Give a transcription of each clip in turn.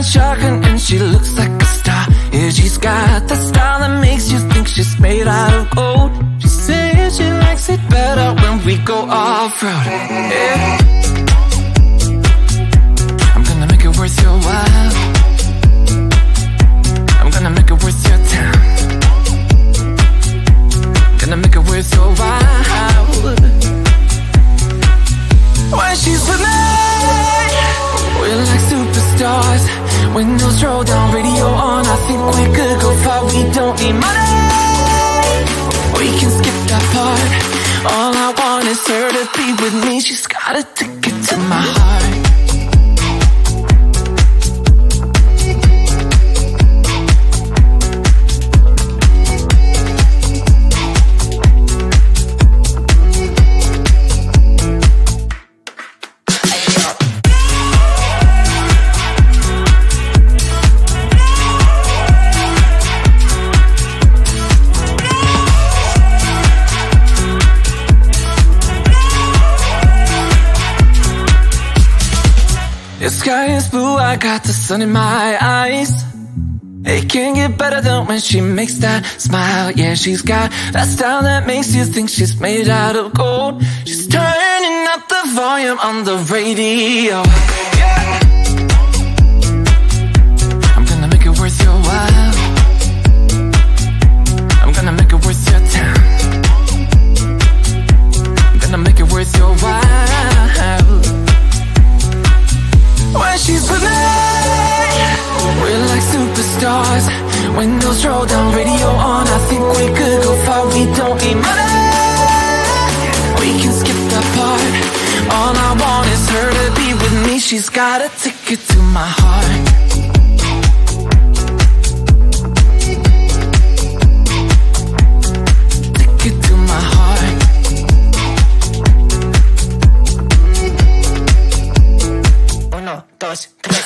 shotgun and she looks like a star. Yeah, she's got the style that makes you think she's made out of gold. She says she likes it better when we go off-road. Yeah. I'm gonna make it worth your while. I'm gonna make it worth your time. Gonna make it worth your while. When she's with me, we're like superstars. Windows roll down, radio on. I think we could go far. We don't need money. We can skip that part. All I want is her to be with me. She's got a ticket to my heart. The sky is blue, I got the sun in my eyes. It can't get better than when she makes that smile. Yeah, she's got that style that makes you think she's made out of gold. She's turning up the volume on the radio. Yeah. I'm gonna make it worth your while. I'm gonna make it worth your time. I'm gonna make it worth your while. When she's with me, we're like superstars. Windows roll down, radio on. I think we could go far. We don't need money. We can skip that part. All I want is her to be with me. She's got a ticket to my heart. Ticket to my heart. Uno, dos, tres,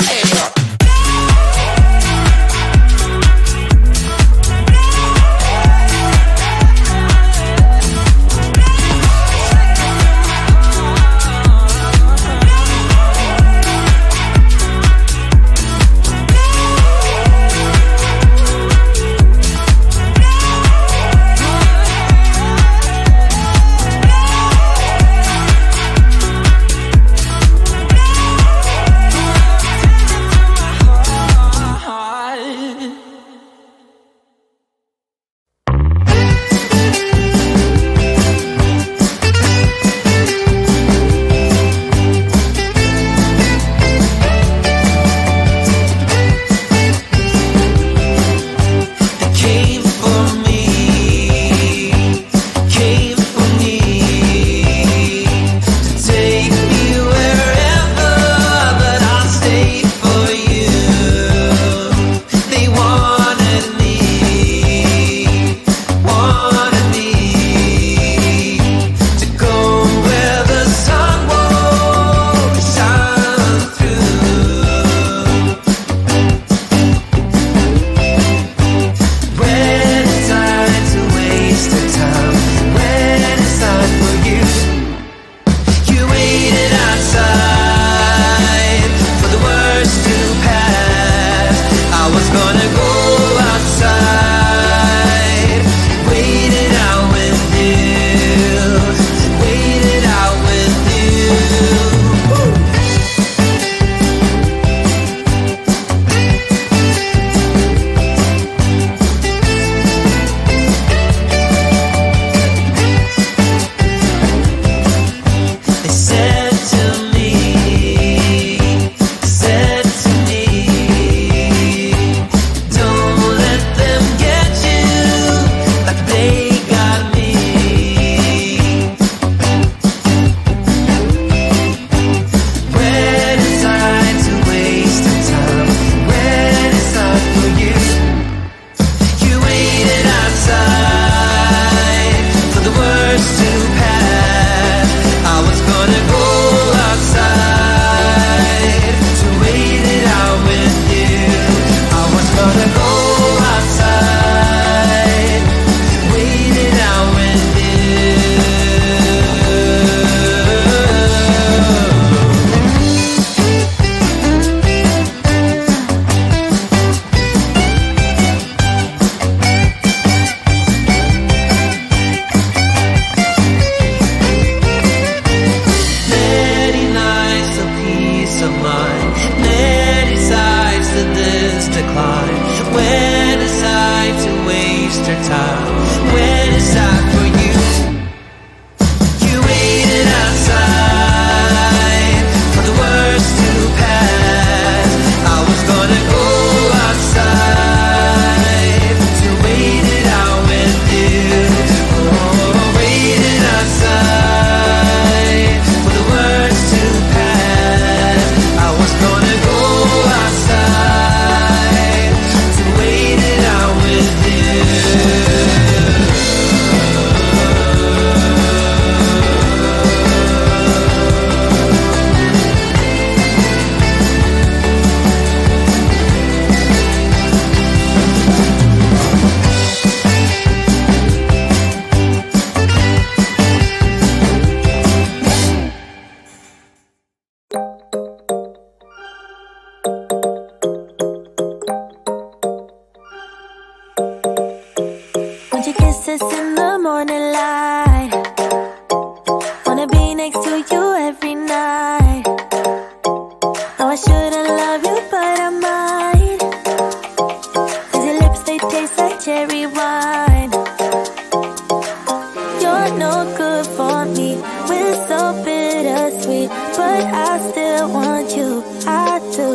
so bittersweet, but I still want you, I do.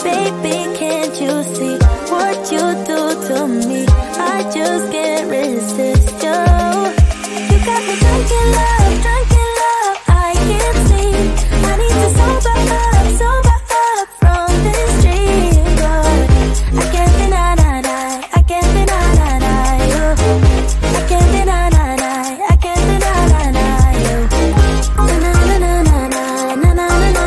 Baby, can't you see what you do to me? I just can't resist you. You got me drunk in love, I can't sleep. I need to sober up from this dream, but I can't deny you. I can't deny you. I can't deny you. Na na na na na na na na na na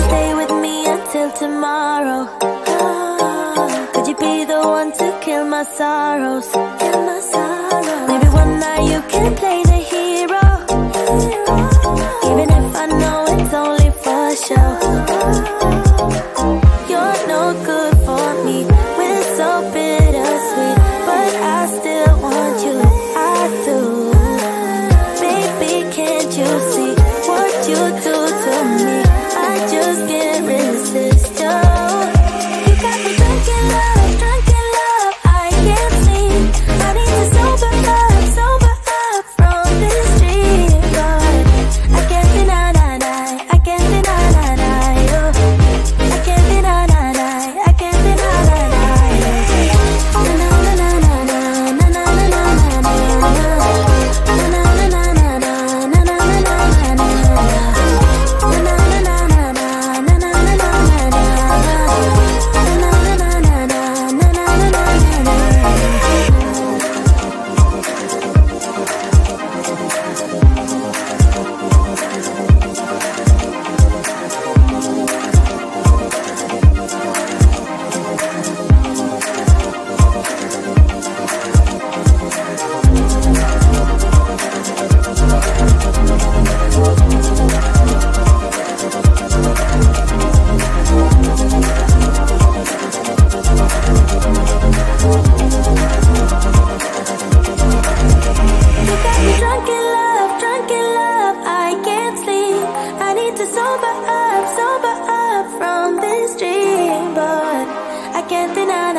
Stay with me until tomorrow. Could you be the one to kill my sorrows? Maybe one night you can play the hero, even if I know it's only for show. You're no good for me, we're so bittersweet, but I still want you, I do. Baby, can't you see what you do to me? I just can't resist you. You got me drunk in love, I can't sleep. I need to sober up from this dream, but I can't deny you. I can't deny you. I can't deny you. Na na na na na na na na na na You got me drunk in love, I can't sleep. I need to sober up from this dream, but I can't deny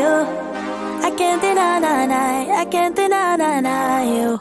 you. I can't deny you.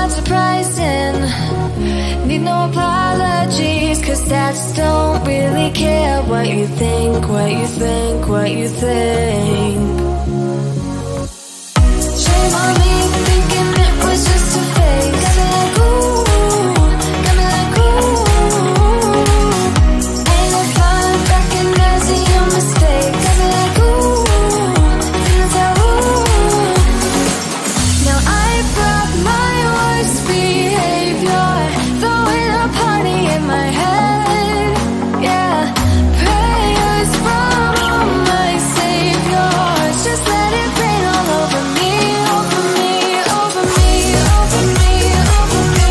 not surprising. Need no apologies, cause I just don't really care what you think, what you think, what you think. Shame on me thinking it was just a phase. Got me like ooh, got me like ooh. Ain't no fun recognizing your mistakes. Got me like ooh, feels like ooh. Now I brought my worst behavior, throwing a party in my head. Yeah, prayers from my saviors. Just let it rain all over me, over me, over me, over me, over me.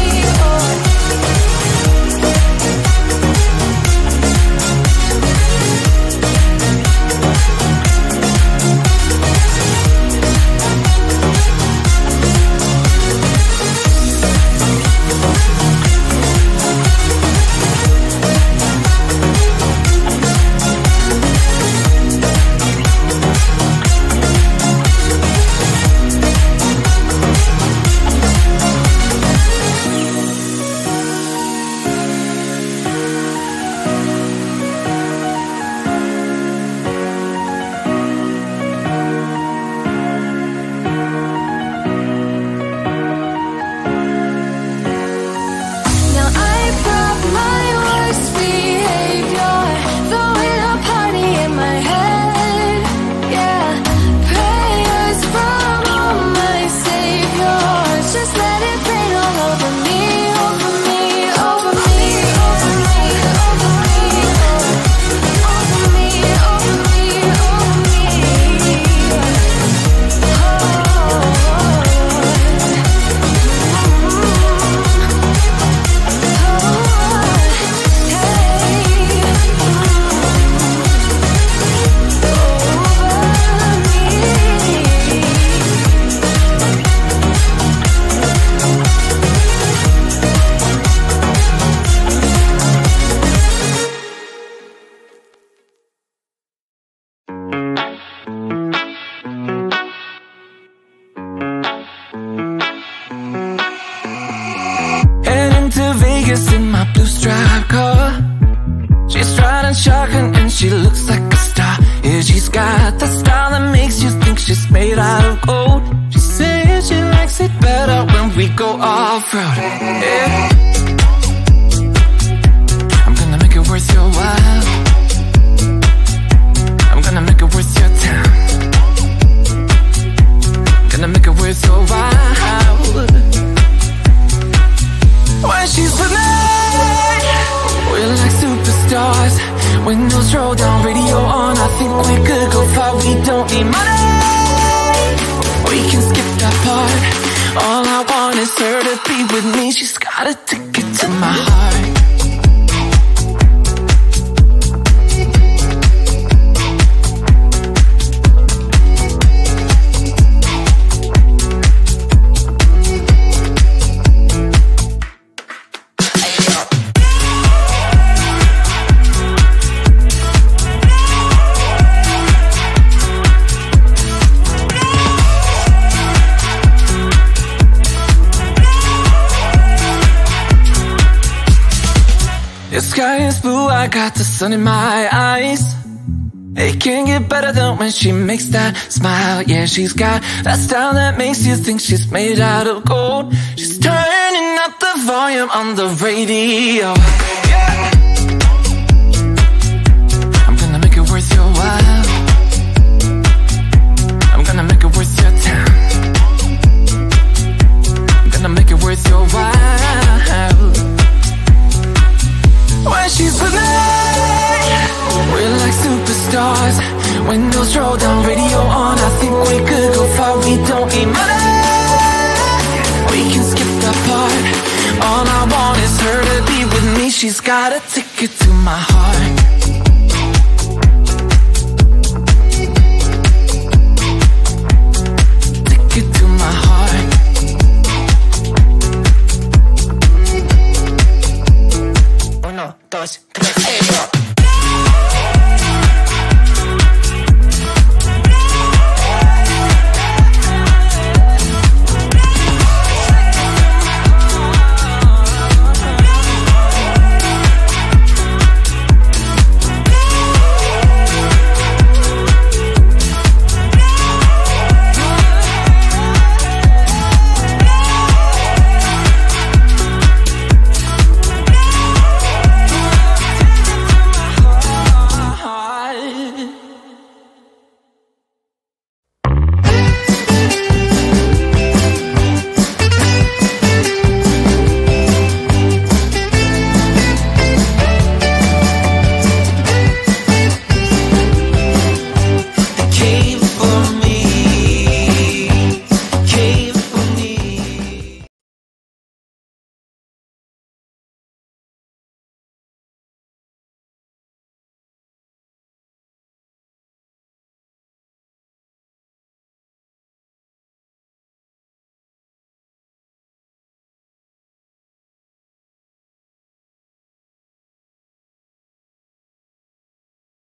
Now I brought my worst behavior, throwing a party in my head. Yeah, prayers from all my saviors. Just let it rain all over me, over me, over me, over me, over me, over me, over me, over Heading to Vegas in my blue striped car. She's riding shotgun and she looks like a star. Yeah, she's got the style that makes you think she's made out of gold. She says she likes it better when we go off-road. Yeah. I'm gonna make it worth your while. I'm gonna make it worth your time. Gonna make it worth your while. When she's with me, we're like superstars. Windows roll down, radio on. I think we could go far. We don't need money. We can skip that part. All I want is her to be with me. She's got a ticket to my heart. The sky is blue, I got the sun in my eyes. It can't get better than when she makes that smile. Yeah, she's got that style that makes you think she's made out of gold. She's turning up the volume on the radio. Yeah. I'm gonna make it worth your while. I'm gonna make it worth your time. I'm gonna make it worth your while. When she's with me, we're like superstars. Windows roll down, radio on. I think we could go far. We don't need money. We can skip that part. All I want is her to be with me. She's got a ticket to my heart. Ticket to my heart. Uno, dos, tres.